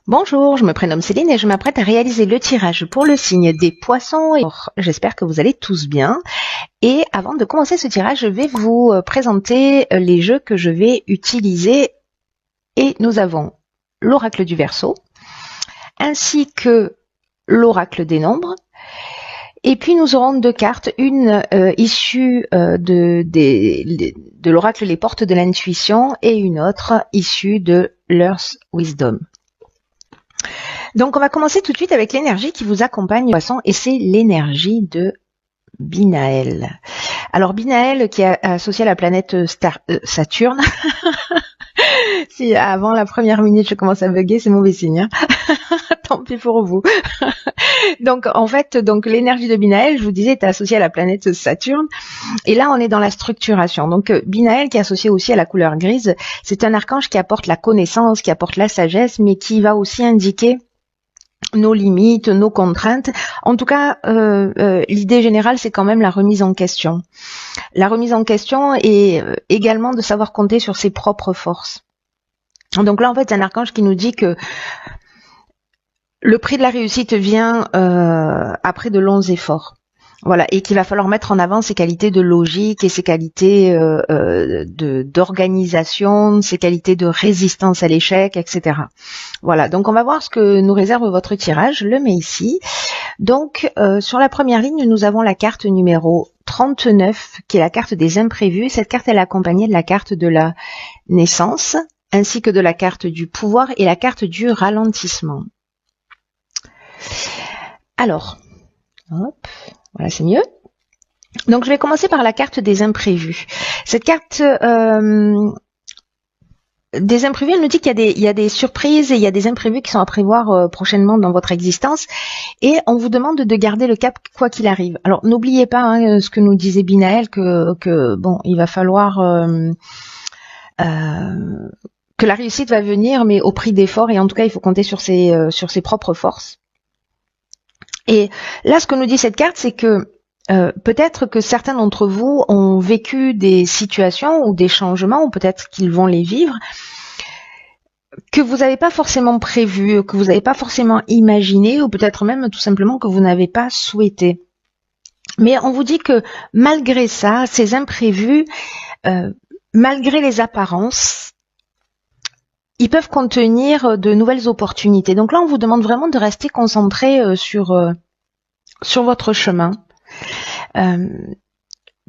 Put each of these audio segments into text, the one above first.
Bonjour, je me prénomme Céline et je m'apprête à réaliser le tirage pour le signe des poissons. J'espère que vous allez tous bien. Et avant de commencer ce tirage, je vais vous présenter les jeux que je vais utiliser. Et nous avons l'oracle du Verseau, ainsi que l'oracle des nombres. Et puis nous aurons deux cartes, une issue de l'oracle Les Portes de l'Intuition et une autre issue de l'Earth Wisdom. Donc on va commencer tout de suite avec l'énergie qui vous accompagne, poisson, et c'est l'énergie de Binaël. Alors Binaël qui est associé à la planète Saturne. Si avant la première minute je commence à bugger, c'est mauvais signe. Hein. Tant pis pour vous. Donc en fait, l'énergie de Binaël, je vous disais, est associée à la planète Saturne. Et là, on est dans la structuration. Donc Binaël, qui est associé aussi à la couleur grise, c'est un archange qui apporte la connaissance, qui apporte la sagesse, mais qui va aussi indiquer nos limites, nos contraintes. En tout cas, l'idée générale, c'est quand même la remise en question. La remise en question est également de savoir compter sur ses propres forces. Donc là, en fait, c'est un archange qui nous dit que le prix de la réussite vient après de longs efforts. Voilà, et qu'il va falloir mettre en avant ses qualités de logique et ses qualités d'organisation, ses qualités de résistance à l'échec, etc. Voilà, donc on va voir ce que nous réserve votre tirage. Je le mets ici. Donc, sur la première ligne, nous avons la carte numéro 39, qui est la carte des imprévus. Cette carte, elle est accompagnée de la carte de la naissance, ainsi que de la carte du pouvoir et la carte du ralentissement. Alors, hop, voilà, c'est mieux. Donc, je vais commencer par la carte des imprévus. Cette carte des imprévus, elle nous dit qu'il y a des surprises et il y a des imprévus qui sont à prévoir prochainement dans votre existence. Et on vous demande de garder le cap quoi qu'il arrive. Alors, n'oubliez pas ce que nous disait Binaël, que bon, il va falloir que la réussite va venir, mais au prix d'efforts. Et en tout cas, il faut compter sur ses propres forces. Et là, ce que nous dit cette carte, c'est que peut-être que certains d'entre vous ont vécu des situations ou des changements, ou peut-être qu'ils vont les vivre, que vous n'avez pas forcément prévu, que vous n'avez pas forcément imaginé, ou peut-être même tout simplement que vous n'avez pas souhaité. Mais on vous dit que malgré ça, ces imprévus, malgré les apparences, ils peuvent contenir de nouvelles opportunités. Donc là, on vous demande vraiment de rester concentré sur votre chemin,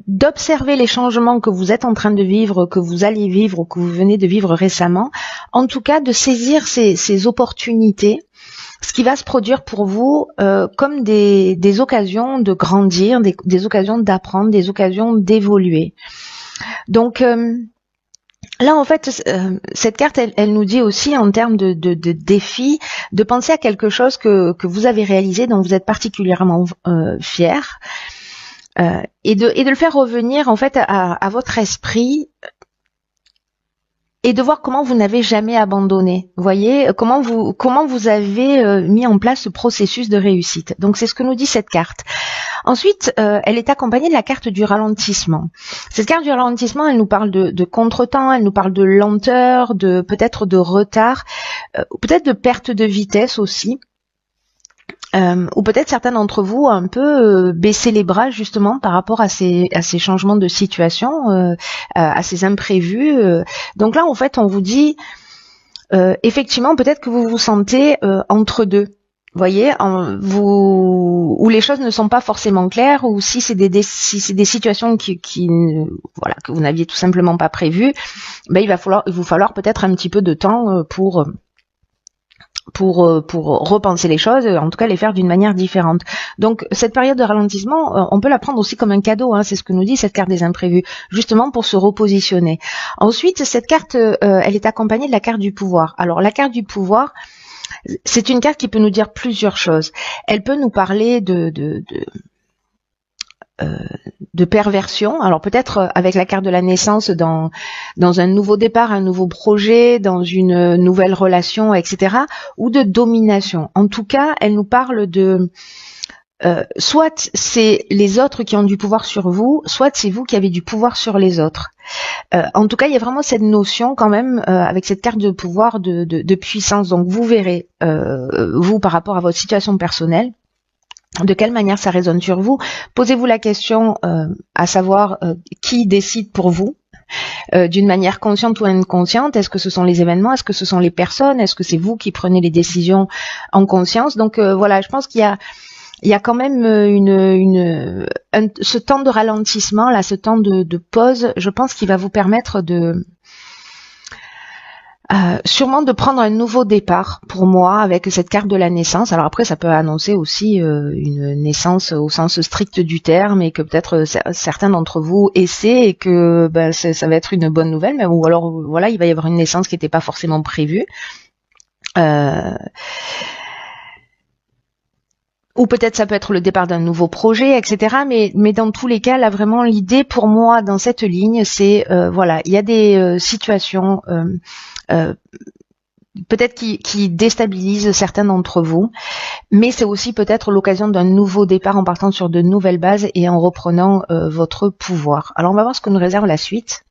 d'observer les changements que vous êtes en train de vivre, que vous allez vivre ou que vous venez de vivre récemment. En tout cas, de saisir ces opportunités, ce qui va se produire pour vous comme des occasions de grandir, des occasions d'apprendre, des occasions d'évoluer. Donc là, en fait, cette carte, elle nous dit aussi, en termes de défis, de penser à quelque chose que vous avez réalisé, dont vous êtes particulièrement fier, et de le faire revenir, en fait, à votre esprit, et de voir comment vous n'avez jamais abandonné. Vous voyez, comment vous avez mis en place ce processus de réussite. Donc, c'est ce que nous dit cette carte. Ensuite, elle est accompagnée de la carte du ralentissement. Cette carte du ralentissement, elle nous parle de contretemps, elle nous parle de lenteur, peut-être de retard, peut-être de perte de vitesse aussi. Ou peut-être certains d'entre vous un peu baisser les bras justement par rapport à ces changements de situation, à ces imprévus. Donc là, en fait, on vous dit effectivement peut-être que vous vous sentez entre deux. Vous voyez, où les choses ne sont pas forcément claires, ou si c'est des situations qui que vous n'aviez tout simplement pas prévues, ben il va vous falloir peut-être un petit peu de temps pour repenser les choses, en tout cas les faire d'une manière différente. Donc cette période de ralentissement, on peut la prendre aussi comme un cadeau, c'est ce que nous dit cette carte des imprévus, justement pour se repositionner. Ensuite, cette carte, elle est accompagnée de la carte du pouvoir. Alors la carte du pouvoir, c'est une carte qui peut nous dire plusieurs choses. Elle peut nous parler de perversion. Alors peut-être avec la carte de la naissance dans un nouveau départ, un nouveau projet, dans une nouvelle relation, etc. ou de domination. En tout cas, elle nous parle soit c'est les autres qui ont du pouvoir sur vous, soit c'est vous qui avez du pouvoir sur les autres. En tout cas, il y a vraiment cette notion quand même avec cette carte de pouvoir de puissance. Donc vous verrez, vous par rapport à votre situation personnelle, de quelle manière ça résonne sur vous. Posez-vous la question à savoir qui décide pour vous, d'une manière consciente ou inconsciente. Est-ce que ce sont les événements? Est-ce que ce sont les personnes? Est-ce que c'est vous qui prenez les décisions en conscience? Donc voilà, je pense qu'il y a quand même ce temps de ralentissement, là, ce temps de pause, je pense qu'il va vous permettre sûrement de prendre un nouveau départ pour moi avec cette carte de la naissance. Alors après, ça peut annoncer aussi une naissance au sens strict du terme et que peut-être certains d'entre vous essaient et que ça va être une bonne nouvelle, mais ou alors voilà, il va y avoir une naissance qui n'était pas forcément prévue. Ou peut-être ça peut être le départ d'un nouveau projet, etc. Mais dans tous les cas, là vraiment l'idée pour moi dans cette ligne, c'est voilà, il y a des situations peut-être qui déstabilisent certains d'entre vous, mais c'est aussi peut-être l'occasion d'un nouveau départ en partant sur de nouvelles bases et en reprenant votre pouvoir. Alors on va voir ce que nous réserve la suite.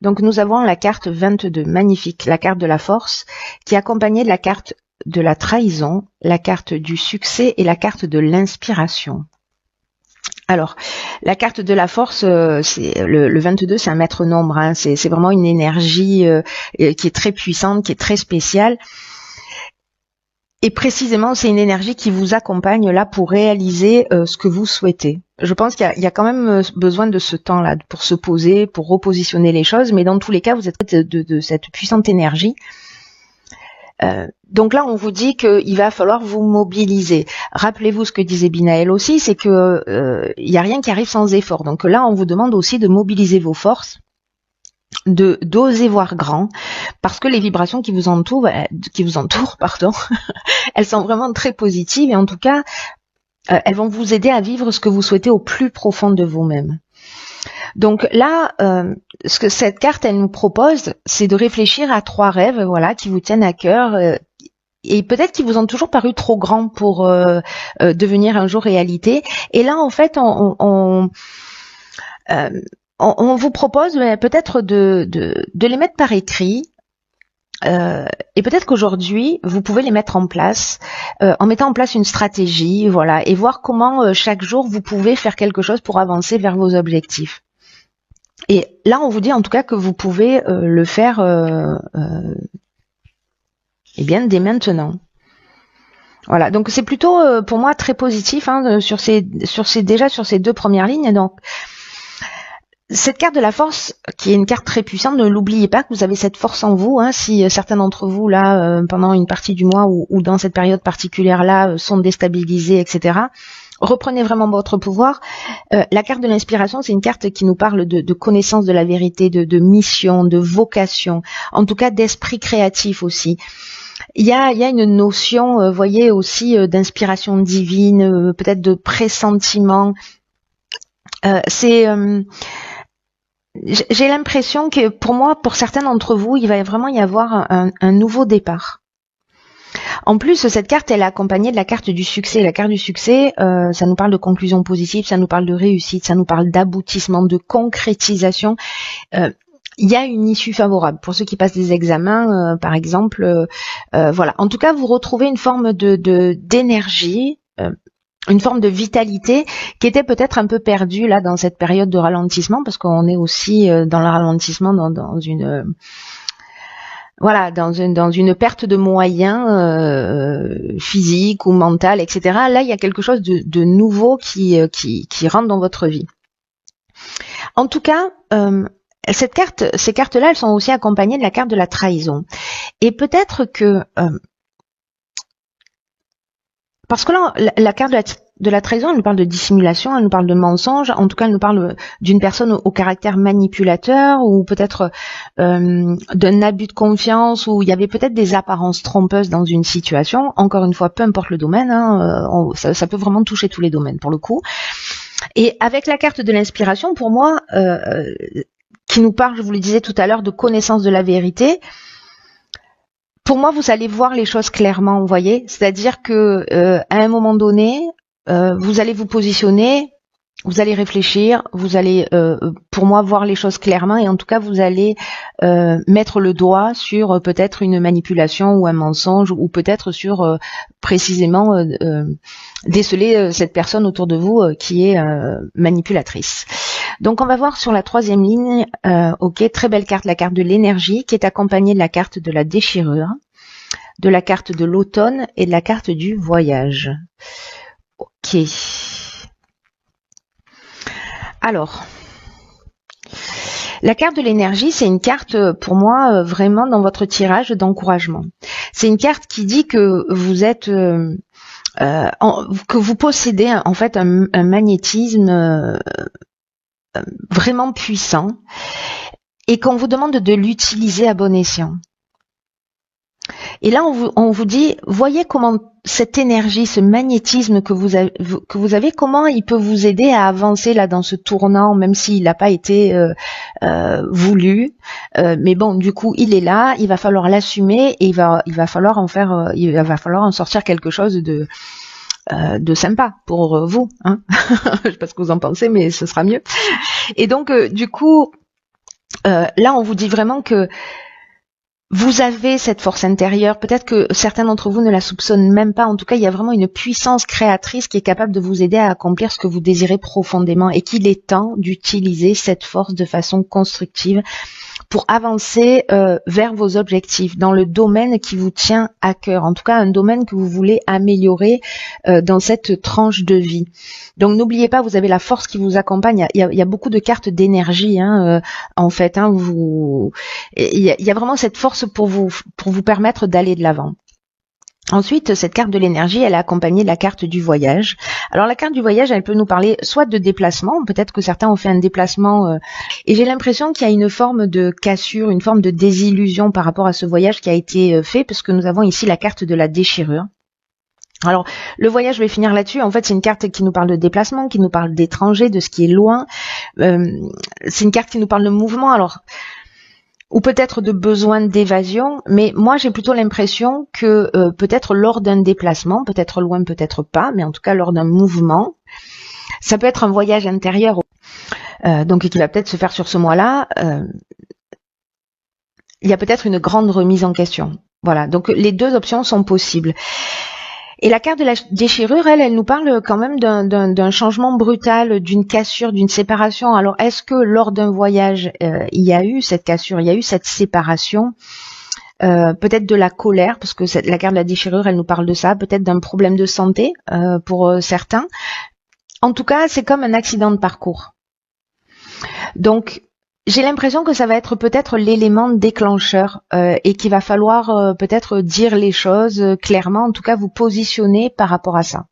Donc nous avons la carte 22, magnifique, la carte de la force, qui est accompagnée de la carte de la trahison, la carte du succès et la carte de l'inspiration. Alors, la carte de la force, c'est le 22, c'est un maître nombre, hein, c'est vraiment une énergie qui est très puissante, qui est très spéciale. Et précisément, c'est une énergie qui vous accompagne là pour réaliser ce que vous souhaitez. Je pense qu'il y a quand même besoin de ce temps-là pour se poser, pour repositionner les choses, mais dans tous les cas, vous êtes de cette puissante énergie. Donc là, on vous dit qu'il va falloir vous mobiliser. Rappelez-vous ce que disait Binaël aussi, c'est que il n'y a rien qui arrive sans effort. Donc là, on vous demande aussi de mobiliser vos forces, d'oser voir grand, parce que les vibrations qui vous entourent, pardon, elles sont vraiment très positives et en tout cas, elles vont vous aider à vivre ce que vous souhaitez au plus profond de vous-même. Donc là, ce que cette carte elle nous propose, c'est de réfléchir à 3 rêves, voilà, qui vous tiennent à cœur et peut-être qui vous ont toujours paru trop grands pour devenir un jour réalité. Et là, en fait, on vous propose peut-être de les mettre par écrit. Et peut-être qu'aujourd'hui, vous pouvez les mettre en place en mettant en place une stratégie, voilà, et voir comment chaque jour vous pouvez faire quelque chose pour avancer vers vos objectifs. Et là, on vous dit en tout cas que vous pouvez le faire eh bien dès maintenant. Voilà, donc c'est plutôt pour moi très positif hein, sur ces 2 premières lignes. Donc cette carte de la force, qui est une carte très puissante, ne l'oubliez pas que vous avez cette force en vous. Hein, si certains d'entre vous là, pendant une partie du mois ou dans cette période particulière là, sont déstabilisés, etc. Reprenez vraiment votre pouvoir. La carte de l'inspiration, c'est une carte qui nous parle de connaissance de la vérité, de mission, de vocation, en tout cas d'esprit créatif aussi. Il y a une notion, voyez, aussi d'inspiration divine, peut-être de pressentiment. J'ai l'impression que pour moi, pour certains d'entre vous, il va vraiment y avoir un nouveau départ. En plus, cette carte, elle est accompagnée de la carte du succès. La carte du succès, ça nous parle de conclusion positive, ça nous parle de réussite, ça nous parle d'aboutissement, de concrétisation. Il y a une issue favorable pour ceux qui passent des examens, par exemple. Voilà. En tout cas, vous retrouvez une forme d'énergie, une forme de vitalité qui était peut-être un peu perdue là dans cette période de ralentissement, parce qu'on est aussi dans le ralentissement dans une perte de moyens physiques ou mentales, etc. Là, il y a quelque chose de nouveau qui rentre dans votre vie. En tout cas, ces cartes-là, elles sont aussi accompagnées de la carte de la trahison. Et peut-être que parce que là, la carte de la trahison, elle nous parle de dissimulation, elle nous parle de mensonge, en tout cas, elle nous parle d'une personne au caractère manipulateur ou peut-être d'un abus de confiance où il y avait peut-être des apparences trompeuses dans une situation. Encore une fois, peu importe le domaine, hein, ça peut vraiment toucher tous les domaines pour le coup. Et avec la carte de l'inspiration, pour moi, qui nous parle, je vous le disais tout à l'heure, de connaissance de la vérité, pour moi, vous allez voir les choses clairement, vous voyez. C'est-à-dire que à un moment donné, vous allez vous positionner, vous allez réfléchir, vous allez, pour moi, voir les choses clairement et en tout cas, vous allez mettre le doigt sur peut-être une manipulation ou un mensonge ou peut-être sur précisément déceler cette personne autour de vous qui est manipulatrice. Donc, on va voir sur la troisième ligne, ok, très belle carte, la carte de l'énergie qui est accompagnée de la carte de la déchirure, de la carte de l'automne et de la carte du voyage. Ok. Alors, la carte de l'énergie, c'est une carte pour moi vraiment dans votre tirage d'encouragement. C'est une carte qui dit que vous êtes, que vous possédez en fait un magnétisme vraiment puissant et qu'on vous demande de l'utiliser à bon escient. Et là, on vous dit, voyez comment cette énergie, ce magnétisme que vous avez, comment il peut vous aider à avancer là dans ce tournant, même s'il n'a pas été voulu. Mais bon, du coup, il est là, il va falloir l'assumer et il va falloir en sortir quelque chose de sympa pour vous. Hein. Je sais pas ce que vous en pensez, mais ce sera mieux. Et donc, du coup, là, on vous dit vraiment que vous avez cette force intérieure, peut-être que certains d'entre vous ne la soupçonnent même pas, en tout cas il y a vraiment une puissance créatrice qui est capable de vous aider à accomplir ce que vous désirez profondément et qu'il est temps d'utiliser cette force de façon constructive pour avancer vers vos objectifs dans le domaine qui vous tient à cœur, en tout cas un domaine que vous voulez améliorer dans cette tranche de vie. Donc n'oubliez pas, vous avez la force qui vous accompagne. Il y a beaucoup de cartes d'énergie, en fait. Il y a vraiment cette force pour vous permettre d'aller de l'avant. Ensuite, cette carte de l'énergie, elle est accompagnée de la carte du voyage. Alors la carte du voyage, elle peut nous parler soit de déplacement, peut-être que certains ont fait un déplacement, et j'ai l'impression qu'il y a une forme de cassure, une forme de désillusion par rapport à ce voyage qui a été fait, parce que nous avons ici la carte de la déchirure. Alors, le voyage, je vais finir là-dessus. En fait, c'est une carte qui nous parle de déplacement, qui nous parle d'étranger, de ce qui est loin. C'est une carte qui nous parle de mouvement. Alors, ou peut-être de besoin d'évasion, mais moi j'ai plutôt l'impression que peut-être lors d'un déplacement, peut-être loin, peut-être pas, mais en tout cas lors d'un mouvement, ça peut être un voyage intérieur, donc qui va peut-être se faire sur ce mois-là, il y a peut-être une grande remise en question. Voilà, donc les deux options sont possibles. Et la carte de la déchirure, elle nous parle quand même d'un changement brutal, d'une cassure, d'une séparation. Alors, est-ce que lors d'un voyage, il y a eu cette cassure, il y a eu cette séparation, peut-être de la colère, parce que la carte de la déchirure, elle nous parle de ça, peut-être d'un problème de santé pour certains. En tout cas, c'est comme un accident de parcours. Donc, j'ai l'impression que ça va être peut-être l'élément déclencheur et qu'il va falloir peut-être dire les choses clairement, en tout cas vous positionner par rapport à ça.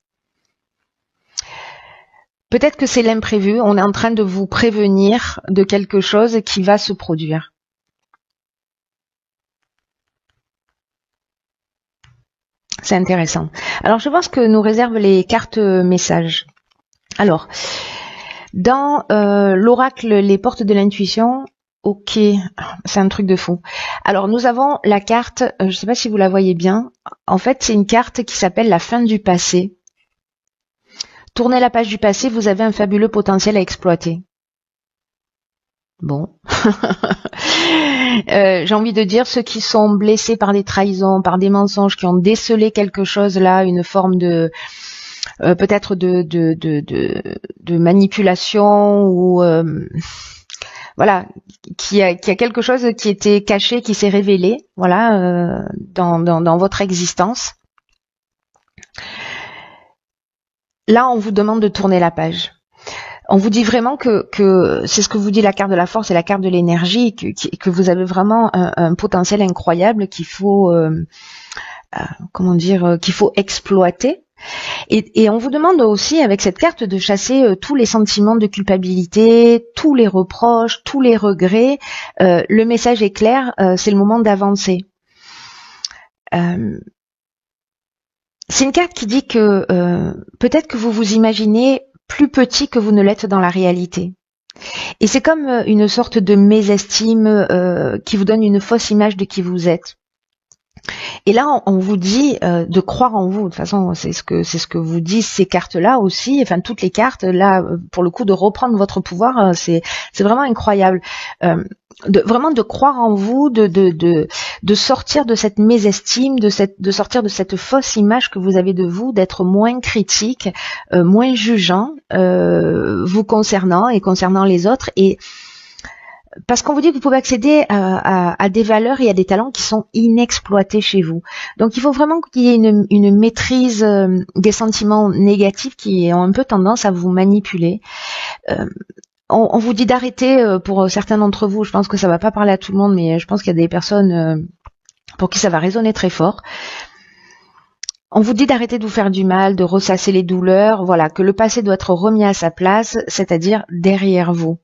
Peut-être que c'est l'imprévu, on est en train de vous prévenir de quelque chose qui va se produire. C'est intéressant. Alors je vois ce que nous réservent les cartes messages. Alors, dans l'oracle Les Portes de l'intuition, ok, c'est un truc de fou. Alors nous avons la carte, je ne sais pas si vous la voyez bien, en fait c'est une carte qui s'appelle la fin du passé. Tournez la page du passé, vous avez un fabuleux potentiel à exploiter. Bon. J'ai envie de dire, ceux qui sont blessés par des trahisons, par des mensonges, qui ont décelé quelque chose là, une forme de peut-être de manipulation ou voilà, qui a quelque chose qui était caché, qui s'est révélé, voilà, dans votre existence. Là, on vous demande de tourner la page. On vous dit vraiment que c'est ce que vous dit la carte de la force et la carte de l'énergie, que vous avez vraiment un potentiel incroyable qu'il faut, comment dire, qu'il faut exploiter. Et on vous demande aussi avec cette carte de chasser tous les sentiments de culpabilité, tous les reproches, tous les regrets. Le message est clair, c'est le moment d'avancer. C'est une carte qui dit que peut-être que vous vous imaginez plus petit que vous ne l'êtes dans la réalité. Et c'est comme une sorte de mésestime qui vous donne une fausse image de qui vous êtes. Et là, on vous dit de croire en vous. De toute façon, c'est ce que vous disent ces cartes-là aussi. Enfin, toutes les cartes là, pour le coup, de reprendre votre pouvoir, c'est vraiment incroyable. Vraiment de croire en vous, de sortir de cette mésestime, de sortir de cette fausse image que vous avez de vous, d'être moins critique, moins jugeant vous concernant et concernant les autres, et parce qu'on vous dit que vous pouvez accéder à des valeurs et à des talents qui sont inexploités chez vous. Donc il faut vraiment qu'il y ait une maîtrise des sentiments négatifs qui ont un peu tendance à vous manipuler. On vous dit d'arrêter pour certains d'entre vous. Je pense que ça va pas parler à tout le monde, mais je pense qu'il y a des personnes pour qui ça va résonner très fort. On vous dit d'arrêter de vous faire du mal, de ressasser les douleurs. Voilà, que le passé doit être remis à sa place, c'est-à-dire derrière vous.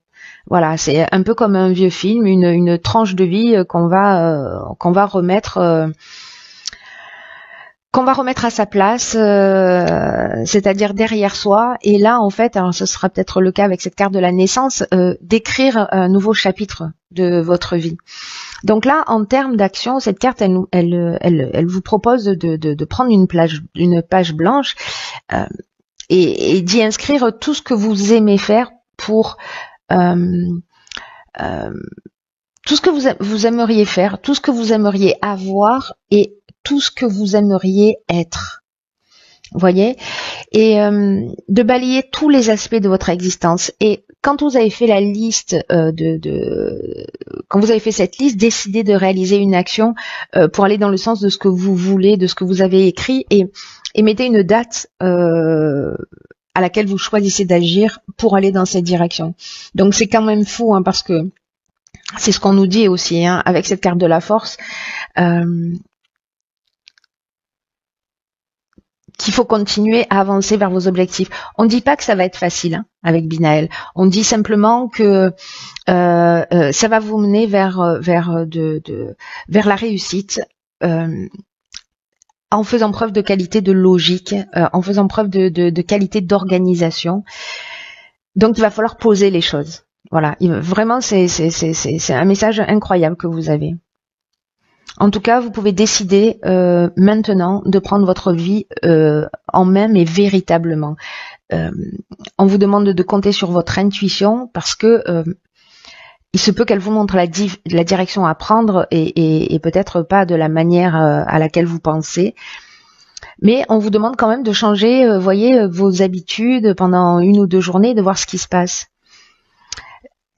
Voilà, c'est un peu comme un vieux film, une tranche de vie qu'on va remettre à sa place, c'est-à-dire derrière soi. Et là, en fait, alors ce sera peut-être le cas avec cette carte de la naissance, d'écrire un nouveau chapitre de votre vie. Donc là, en termes d'action, cette carte, elle vous propose de prendre une page blanche et d'y inscrire tout ce que vous aimez faire pour tout ce que vous aimeriez faire, tout ce que vous aimeriez avoir et tout ce que vous aimeriez être. Vous voyez? Et de balayer tous les aspects de votre existence. Et quand vous avez fait la liste quand vous avez fait cette liste, décidez de réaliser une action pour aller dans le sens de ce que vous voulez, de ce que vous avez écrit, et mettez une date à laquelle vous choisissez d'agir pour aller dans cette direction. Donc c'est quand même fou, hein, parce que c'est ce qu'on nous dit aussi, hein, avec cette carte de la force, qu'il faut continuer à avancer vers vos objectifs. On ne dit pas que ça va être facile, hein, avec Binaël. On dit simplement que ça va vous mener vers la réussite, en faisant preuve de qualité de logique, en faisant preuve de qualité d'organisation. Donc il va falloir poser les choses. Voilà, vraiment c'est un message incroyable que vous avez. En tout cas, vous pouvez décider maintenant de prendre votre vie en main, mais véritablement. On vous demande de compter sur votre intuition, parce que il se peut qu'elle vous montre la direction à prendre, et peut-être pas de la manière à laquelle vous pensez. Mais on vous demande quand même de changer, voyez, vos habitudes pendant 1 ou 2 journées, de voir ce qui se passe.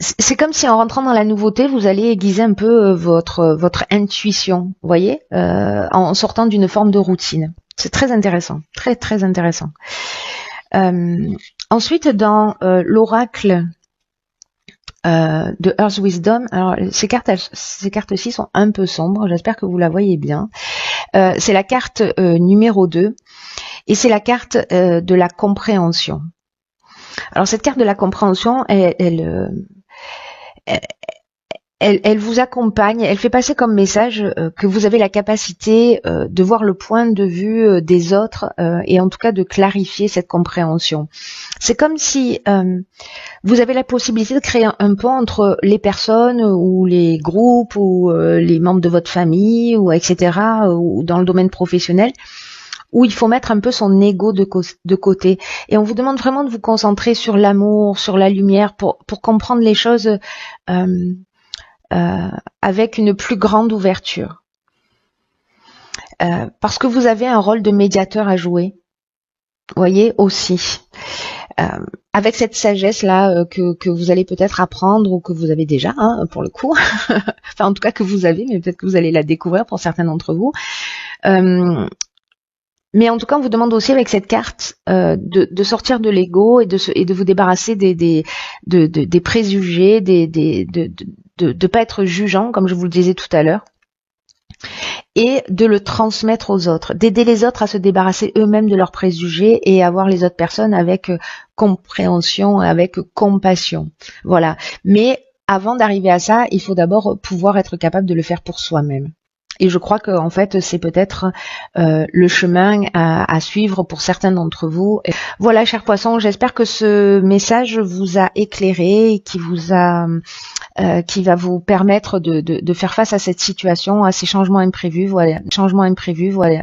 C'est comme si en rentrant dans la nouveauté, vous allez aiguiser un peu votre intuition, vous voyez, en sortant d'une forme de routine. C'est très intéressant, très très intéressant. Ensuite, dans l'oracle de Earth Wisdom, alors ces cartes-ci sont un peu sombres, j'espère que vous la voyez bien. C'est la carte numéro 2, et c'est la carte de la compréhension. Alors cette carte de la compréhension, elle vous accompagne, elle fait passer comme message que vous avez la capacité de voir le point de vue des autres, et en tout cas de clarifier cette compréhension. C'est comme si vous avez la possibilité de créer un pont entre les personnes ou les groupes ou les membres de votre famille, ou etc., ou dans le domaine professionnel, où il faut mettre un peu son ego de côté. Et on vous demande vraiment de vous concentrer sur l'amour, sur la lumière, pour comprendre les choses avec une plus grande ouverture. Parce que vous avez un rôle de médiateur à jouer, vous voyez, aussi. Avec cette sagesse-là que vous allez peut-être apprendre, ou que vous avez déjà, hein, pour le coup. Enfin, en tout cas que vous avez, mais peut-être que vous allez la découvrir pour certains d'entre vous. Mais en tout cas, on vous demande aussi avec cette carte de sortir de l'ego et de vous débarrasser des préjugés, de pas être jugeant, comme je vous le disais tout à l'heure, et de le transmettre aux autres, d'aider les autres à se débarrasser eux-mêmes de leurs préjugés et à voir les autres personnes avec compréhension, avec compassion. Voilà. Mais avant d'arriver à ça, il faut d'abord pouvoir être capable de le faire pour soi-même. Et je crois que en fait, c'est peut-être le chemin à suivre pour certains d'entre vous. Voilà, chers poissons, j'espère que ce message vous a éclairé, qui vous a qui va vous permettre de faire face à cette situation, à ces changements imprévus. Voilà, changements imprévus. Voilà.